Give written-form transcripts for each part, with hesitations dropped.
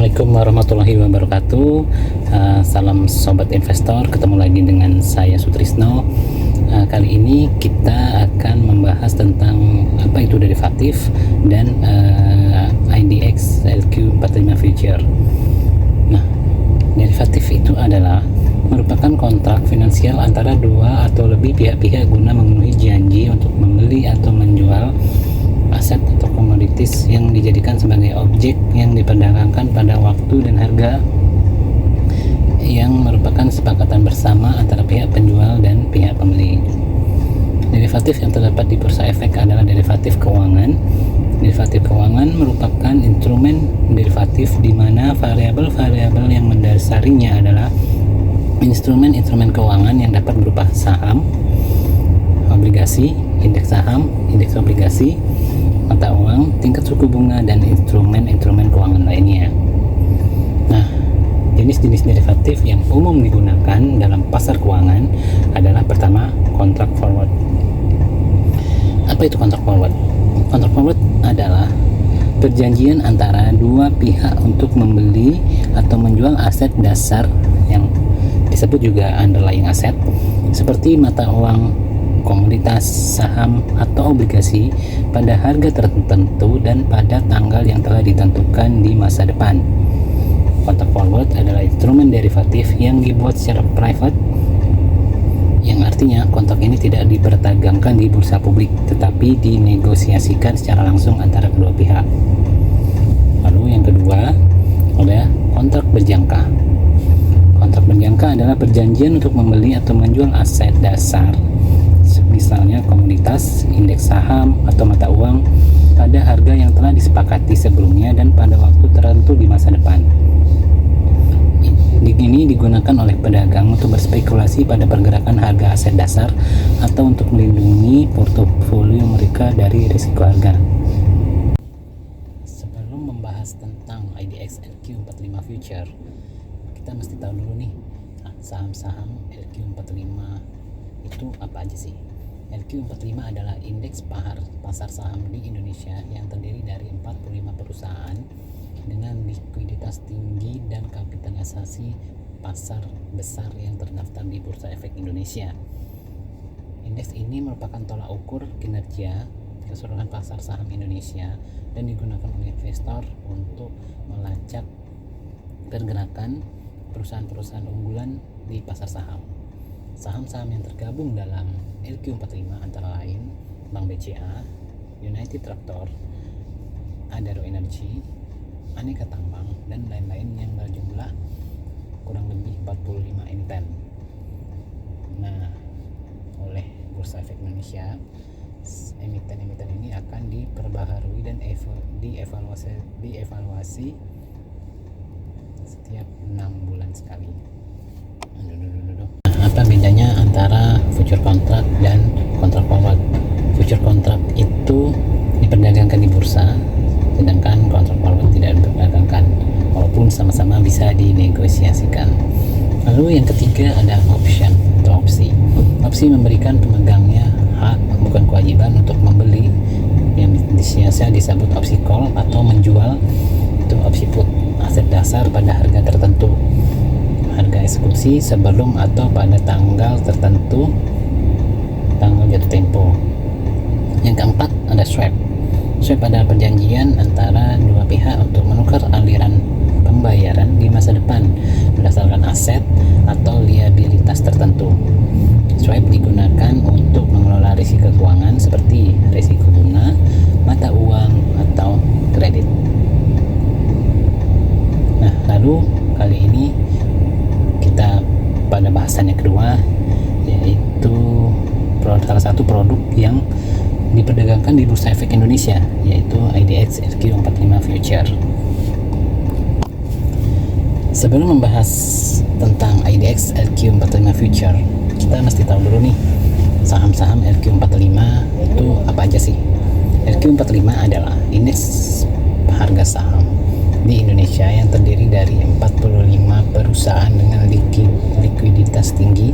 Assalamualaikum warahmatullahi wabarakatuh. Salam sobat investor, ketemu lagi dengan saya Sutrisno. Kali ini kita akan membahas tentang apa itu derivatif dan IDX LQ45 future. Nah, derivatif itu adalah merupakan kontrak finansial antara dua atau lebih pihak-pihak guna memenuhi janji untuk membeli atau menjual aset atau komoditis yang dijadikan sebagai objek yang diperdagangkan pada waktu dan harga yang merupakan kesepakatan bersama antara pihak penjual dan pihak pembeli. Derivatif yang terdapat di bursa efek adalah derivatif keuangan. Derivatif keuangan merupakan instrumen derivatif di mana variabel-variabel yang mendasarinya adalah instrumen-instrumen keuangan yang dapat berupa saham, obligasi, indeks saham, indeks obligasi, mata uang, tingkat suku bunga, dan instrumen-instrumen keuangan lainnya. Nah, jenis-jenis derivatif yang umum digunakan dalam pasar keuangan adalah pertama, kontrak forward. Apa itu kontrak forward? Kontrak forward adalah perjanjian antara dua pihak untuk membeli atau menjual aset dasar yang disebut juga underlying asset seperti mata uang, komoditas, saham, atau obligasi pada harga tertentu dan pada tanggal yang telah ditentukan di masa depan. Kontrak forward adalah instrumen derivatif yang dibuat secara private, yang artinya kontrak ini tidak diperdagangkan di bursa publik tetapi dinegosiasikan secara langsung antara kedua pihak. Lalu yang kedua adalah kontrak berjangka. Kontrak berjangka adalah perjanjian untuk membeli atau menjual aset dasar, misalnya komoditas, indeks saham, atau mata uang pada harga yang telah disepakati sebelumnya dan pada waktu tertentu di masa depan. Ini digunakan oleh pedagang untuk berspekulasi pada pergerakan harga aset dasar atau untuk melindungi portofolio mereka dari risiko harga. Sebelum membahas tentang IDX LQ45 future, kita mesti tahu dulu nih, saham-saham LQ45 itu apa aja sih? LQ45 adalah indeks pasar saham di Indonesia yang terdiri dari 45 perusahaan dengan likuiditas tinggi dan kapitalisasi pasar besar yang terdaftar di Bursa Efek Indonesia. Indeks ini merupakan tolak ukur kinerja keseluruhan pasar saham Indonesia dan digunakan oleh investor untuk melacak pergerakan perusahaan-perusahaan unggulan di pasar saham. Saham-saham yang tergabung dalam LQ45 antara lain Bank BCA, United Tractor, Adaro Energy, Aneka Tambang, dan lain-lain yang berjumlah kurang lebih 45 emiten. Nah, oleh Bursa Efek Indonesia, emiten-emiten ini akan diperbaharui dan dievaluasi setiap 6 bulan sekali. Apa bedanya antara future contract dan kontrak forward? Future contract itu diperdagangkan di bursa, sedangkan kontrak forward tidak diperdagangkan, walaupun sama-sama bisa dinegosiasikan. Lalu yang ketiga ada option atau opsi. Opsi memberikan pemegangnya hak, bukan kewajiban, untuk membeli, yang biasa disebut opsi call, atau menjual itu opsi put, aset dasar pada harga tertentu, harga eksekusi sebelum atau pada tanggal tertentu, tanggal jatuh tempo. Yang keempat ada swap. Swap adalah perjanjian antara dua pihak untuk menukar aliran pembayaran di masa depan berdasarkan aset atau liabilitas tertentu. Swap digunakan untuk mengelola risiko keuangan seperti risiko bunga, mata uang, atau kredit. Nah, lalu kali ini kita pada bahasan yang kedua, yaitu salah satu produk yang diperdagangkan di Bursa Efek Indonesia, yaitu IDX LQ45 future. Sebelum membahas tentang IDX LQ45 future, kita mesti tahu dulu nih, saham-saham LQ45 itu apa aja sih? LQ45 adalah indeks harga saham di Indonesia yang terdiri dari 45 perusahaan dengan likuiditas tinggi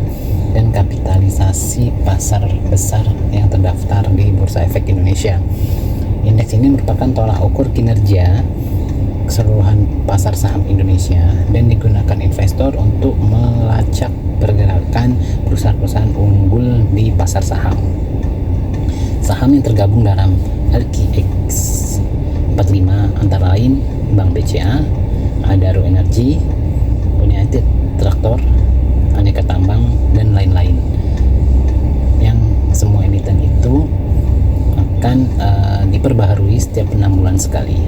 dan kapitalisasi pasar besar yang terdaftar di Bursa Efek Indonesia. Indeks ini merupakan tolak ukur kinerja keseluruhan pasar saham Indonesia dan digunakan investor untuk melacak pergerakan perusahaan-perusahaan unggul di pasar saham. Saham yang tergabung dalam LQX 45 antara lain Bank BCA, Adaro Energi, United Tractor, Aneka Tambang, dan lain-lain. Yang semua emiten itu akan diperbaharui setiap 6 bulan sekali.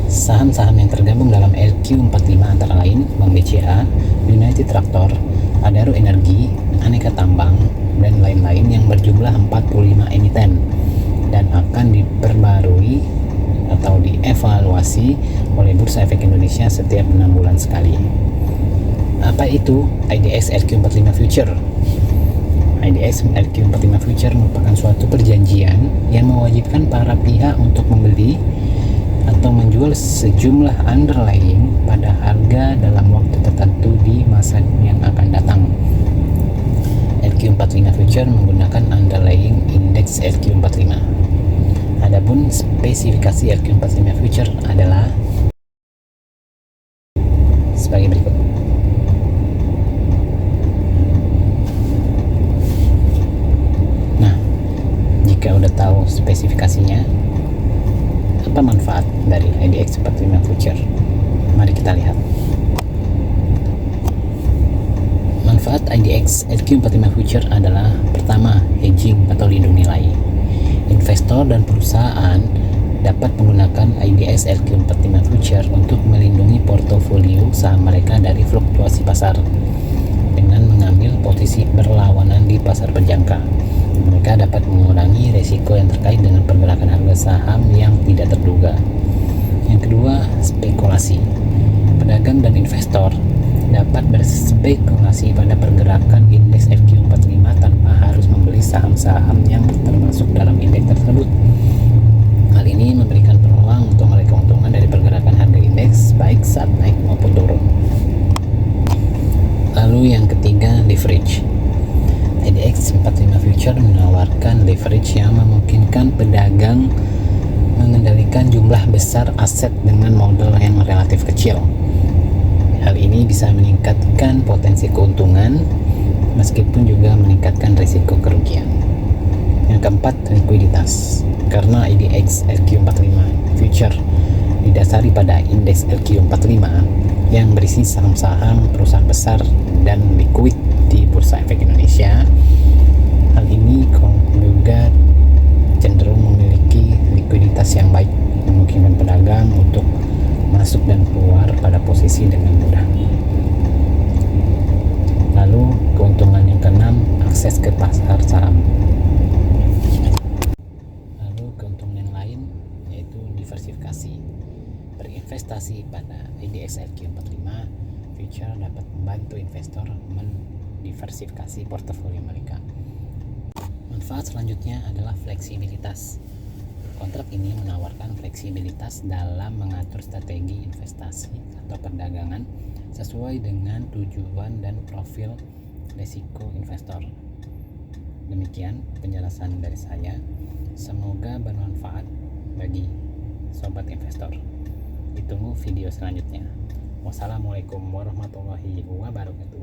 Saham-saham yang tergabung dalam LQ45 antara lain Bank BCA, United Tractor, Adaro Energi, Aneka Tambang, dan lain-lain yang berjumlah 45 emiten dan akan diperbarui atau dievaluasi oleh Bursa Efek Indonesia setiap 6 bulan sekali. Apa itu IDX LQ45 Future? IDX LQ45 Future merupakan suatu perjanjian yang mewajibkan para pihak untuk membeli atau menjual sejumlah underlying pada harga dalam waktu tertentu di masa yang akan datang. LQ45 Future menggunakan underlying index LQ45. Adapun spesifikasi LQ45 Future adalah sebagai berikut. Nah, jika udah tahu spesifikasinya, apa manfaat dari IDX 45 Future? Mari kita lihat. Manfaat IDX LQ45 Future adalah pertama, hedging atau lindung nilai. Investor dan perusahaan dapat menggunakan IDX LQ45 Future untuk melindungi portofolio saham mereka dari fluktuasi pasar dengan mengambil posisi berlawanan di pasar berjangka. Mereka dapat mengurangi risiko yang terkait dengan pergerakan harga saham yang tidak terduga. Yang kedua, spekulasi. Pedagang dan investor dapat berspekulasi pada pergerakan indeks LQ45 tanpa harus membeli saham-saham yang termasuk dalam indeks tersebut. Hal ini memberikan peluang untuk mereka keuntungan dari pergerakan harga indeks baik saat naik maupun turun. Lalu yang ketiga, leverage. IDX 45 Future menawarkan leverage yang memungkinkan pedagang mengendalikan jumlah besar aset dengan modal yang relatif kecil. Hal ini bisa meningkatkan potensi keuntungan meskipun juga meningkatkan risiko kerugian. Yang keempat, likuiditas. Karena IDX LQ45 Future didasari pada indeks LQ45 yang berisi saham-saham perusahaan besar dan liquid di Bursa Efek Indonesia, hal ini juga cenderung memiliki likuiditas yang baik, memungkinkan pedagang untuk masuk dan keluar pada posisi dengan mudah. Lalu keuntungan yang keenam, akses ke pasar saham. Lalu keuntungan yang lain yaitu diversifikasi. Berinvestasi pada IDX LQ45 Future dapat membantu investor mendiversifikasi portofolio mereka. Manfaat selanjutnya adalah fleksibilitas. Kontrak ini menawarkan fleksibilitas dalam mengatur strategi investasi atau perdagangan sesuai dengan tujuan dan profil risiko investor. Demikian penjelasan dari saya. Semoga bermanfaat bagi sobat investor. Ditunggu video selanjutnya. Wassalamualaikum warahmatullahi wabarakatuh.